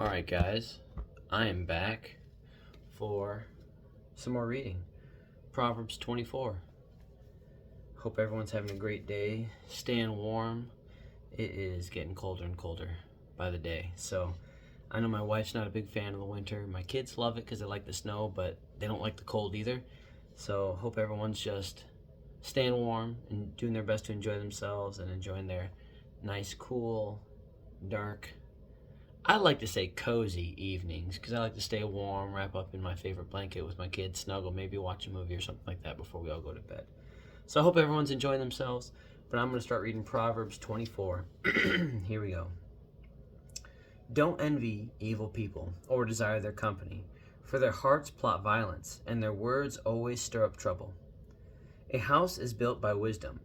Alright, guys, I am back for some more reading. Proverbs 24. Hope everyone's having a great day, staying warm. It is getting colder and colder by the day. So I know my wife's not a big fan of the winter. My kids love it because they like the snow, but they don't like the cold either. So hope everyone's just staying warm and doing their best to enjoy themselves and enjoying their nice, cool, dark, I like to say cozy evenings because I like to stay warm, wrap up in my favorite blanket with my kids, snuggle, maybe watch a movie or something like that before we all go to bed. So I hope everyone's enjoying themselves, but I'm going to start reading Proverbs 24. Here we go. Don't envy evil people or desire their company, for their hearts plot violence, and their words always stir up trouble. A house is built by wisdom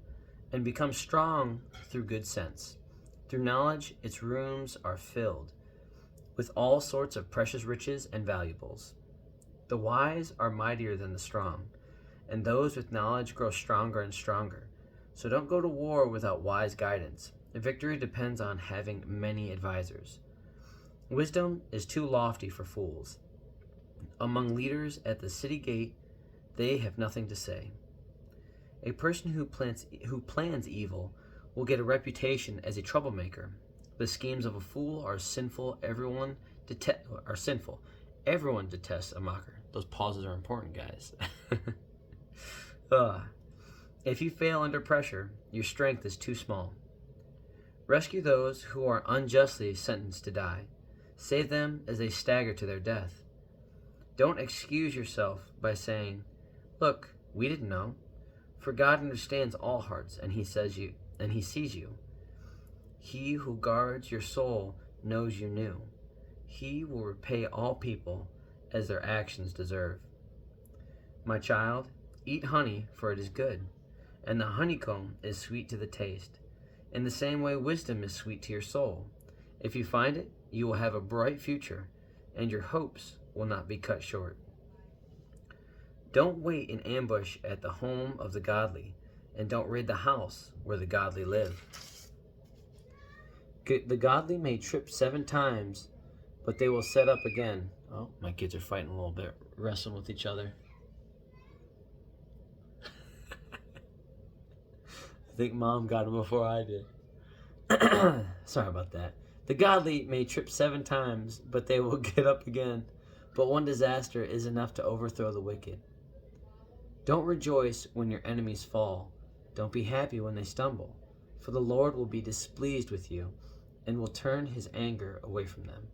and becomes strong through good sense. Through knowledge, its rooms are filled with all sorts of precious riches and valuables. The wise are mightier than the strong, and those with knowledge grow stronger and stronger. So don't go to war without wise guidance. Victory depends on having many advisors. Wisdom is too lofty for fools. Among leaders at the city gate, they have nothing to say. A person who plans evil will get a reputation as a troublemaker. The schemes of a fool are sinful. Everyone detests a mocker. Those pauses are important, guys. If you fail under pressure, your strength is too small. Rescue those who are unjustly sentenced to die. Save them as they stagger to their death. Don't excuse yourself by saying, "Look, we didn't know." For God understands all hearts, and He sees you. He who guards your soul knows you knew. He will repay all people as their actions deserve. My child, eat honey, for it is good, and the honeycomb is sweet to the taste. In the same way, wisdom is sweet to your soul. If you find it, you will have a bright future, and your hopes will not be cut short. Don't wait in ambush at the home of the godly, and don't raid the house where the godly live. The godly may trip 7 times, but they will set up again. Oh, my kids are fighting a little bit, wrestling with each other. I think Mom got them before I did. Sorry about that. The godly may trip 7 times, but they will get up again. But one disaster is enough to overthrow the wicked. Don't rejoice when your enemies fall. Don't be happy when they stumble, for the Lord will be displeased with you and will turn His anger away from them.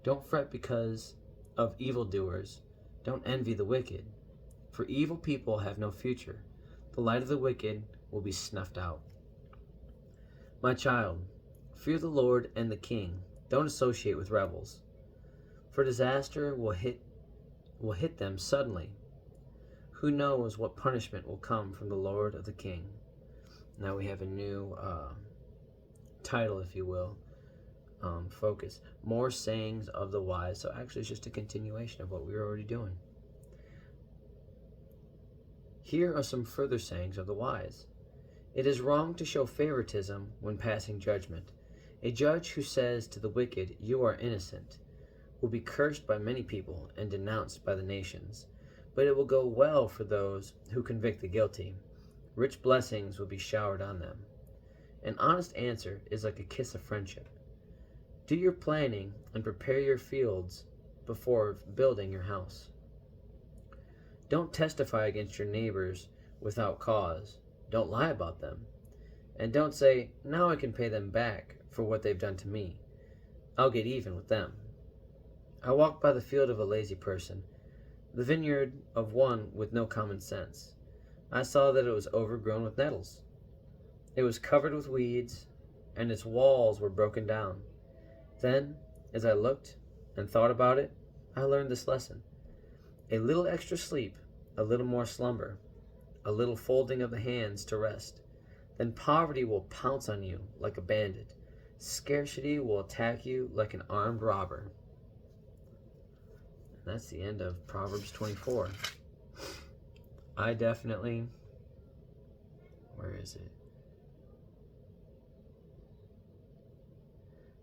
Don't fret because of evildoers. Don't envy the wicked, for evil people have no future. The light of the wicked will be snuffed out. My child, fear the Lord and the King. Don't associate with rebels, for disaster will hit them suddenly. Who knows what punishment will come from the Lord of the King? Now we have a new title, if you will, focus. More sayings of the wise. So actually it's just a continuation of what we were already doing. Here are some further sayings of the wise. It is wrong to show favoritism when passing judgment. A judge who says to the wicked, "You are innocent," will be cursed by many people and denounced by the nations. But it will go well for those who convict the guilty. Rich blessings will be showered on them. An honest answer is like a kiss of friendship. Do your planning and prepare your fields before building your house. Don't testify against your neighbors without cause. Don't lie about them. And don't say, "Now I can pay them back for what they've done to me. I'll get even with them." I walked by the field of a lazy person, the vineyard of one with no common sense. I saw that it was overgrown with nettles. It was covered with weeds, and its walls were broken down. Then, as I looked and thought about it, I learned this lesson. A little extra sleep, a little more slumber, a little folding of the hands to rest. Then poverty will pounce on you like a bandit. Scarcity will attack you like an armed robber. And that's the end of Proverbs 24. I definitely... Where is it?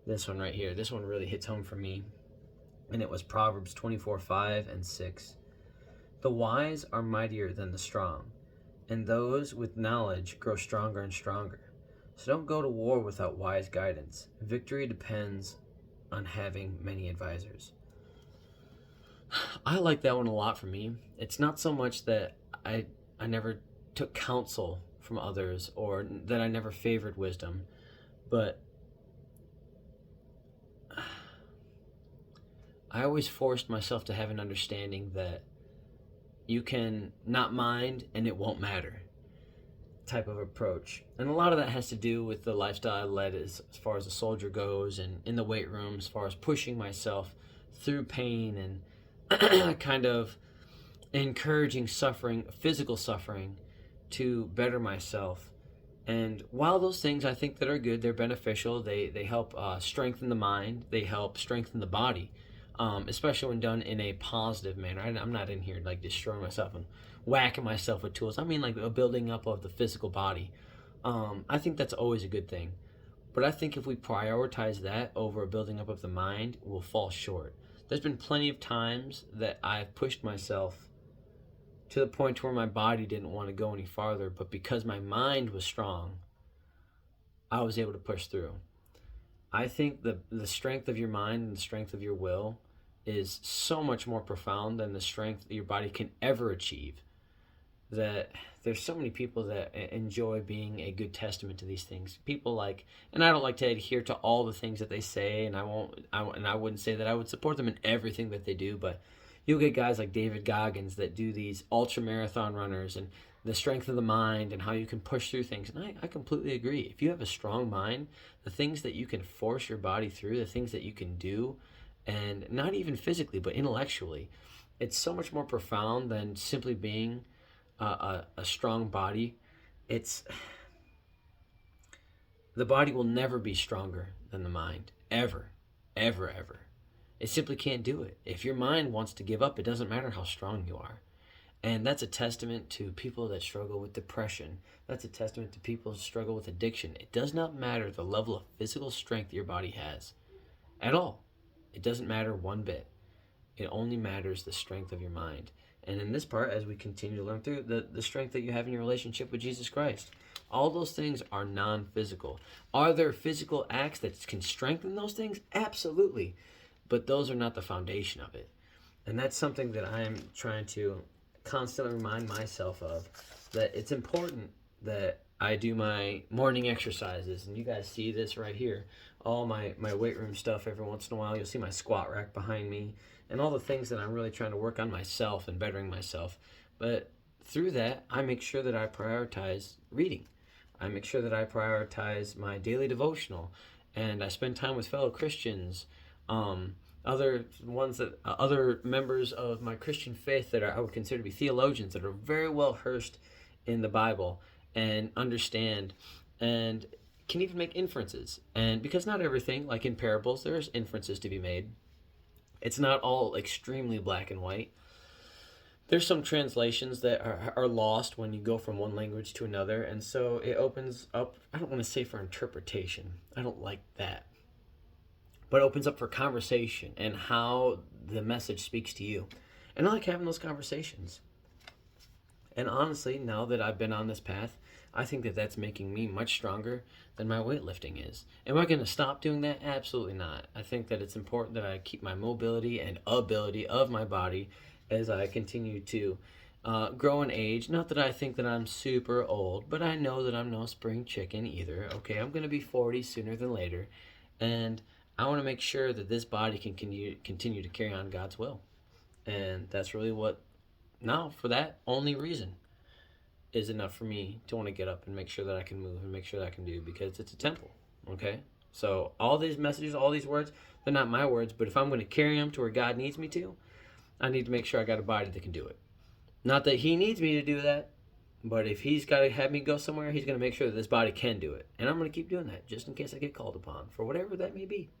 this one right here. This one really hits home for me. And it was Proverbs 24:5-6. The wise are mightier than the strong, and those with knowledge grow stronger and stronger. So don't go to war without wise guidance. Victory depends on having many advisors. I like that one a lot for me. It's not so much that I never took counsel from others or that I never favored wisdom, but I always forced myself to have an understanding that you can not mind and it won't matter type of approach. And a lot of that has to do with the lifestyle I led as far as a soldier goes, and in the weight room as far as pushing myself through pain and kind of encouraging suffering, physical suffering, to better myself. And while those things I think that are good, they're beneficial, they help strengthen the mind, they help strengthen the body, especially when done in a positive manner. I'm not in here like destroying myself and whacking myself with tools. I mean like a building up of the physical body. I think that's always a good thing. But I think if we prioritize that over a building up of the mind, we'll fall short. There's been plenty of times that I've pushed myself to the point where my body didn't want to go any farther, but because my mind was strong, I was able to push through. I think the strength of your mind and the strength of your will is so much more profound than the strength that your body can ever achieve. That there's so many people that enjoy being a good testament to these things. People like, and I don't like to adhere to all the things that they say, and I wouldn't say that I would support them in everything that they do, but you'll get guys like David Goggins that do these ultra marathon runners and the strength of the mind and how you can push through things. And I completely agree. If you have a strong mind, the things that you can force your body through, the things that you can do, and not even physically, but intellectually, it's so much more profound than simply being a strong body. The body will never be stronger than the mind, ever, ever, ever. It simply can't do it. If your mind wants to give up, it doesn't matter how strong you are. And that's a testament to people that struggle with depression. That's a testament to people who struggle with addiction. It does not matter the level of physical strength your body has at all. It doesn't matter one bit. It only matters the strength of your mind. And in this part, as we continue to learn through, the strength that you have in your relationship with Jesus Christ. All those things are non-physical. Are there physical acts that can strengthen those things? Absolutely. But those are not the foundation of it. And that's something that I'm trying to constantly remind myself of, that it's important that I do my morning exercises. And you guys see this right here. All my weight room stuff every once in a while. You'll see my squat rack behind me and all the things that I'm really trying to work on myself and bettering myself. But through that, I make sure that I prioritize reading. I make sure that I prioritize my daily devotional. And I spend time with fellow Christians, other members of my Christian faith that I would consider to be theologians that are very well versed in the Bible and understand and can even make inferences. And because not everything, like in parables, there's inferences to be made. It's not all extremely black and white. There's some translations that are lost when you go from one language to another, and so it opens up, I don't want to say for interpretation, I don't like that, but it opens up for conversation and how the message speaks to you. And I like having those conversations. And honestly, now that I've been on this path, I think that that's making me much stronger than my weightlifting is. Am I going to stop doing that? Absolutely not. I think that it's important that I keep my mobility and ability of my body as I continue to grow in age. Not that I think that I'm super old, but I know that I'm no spring chicken either. Okay, I'm going to be 40 sooner than later. And I want to make sure that this body can continue to carry on God's will. And that's really what, now for that only reason, is enough for me to want to get up and make sure that I can move and make sure that I can do, because it's a temple, okay? So all these messages, all these words, they're not my words, but if I'm going to carry them to where God needs me to, I need to make sure I got a body that can do it. Not that he needs me to do that, but if he's got to have me go somewhere, he's going to make sure that this body can do it. And I'm going to keep doing that just in case I get called upon for whatever that may be.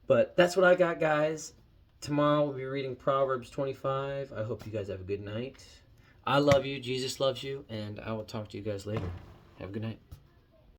But that's what I got, guys. Tomorrow we'll be reading Proverbs 25. I hope you guys have a good night. I love you. Jesus loves you. And I will talk to you guys later. Have a good night.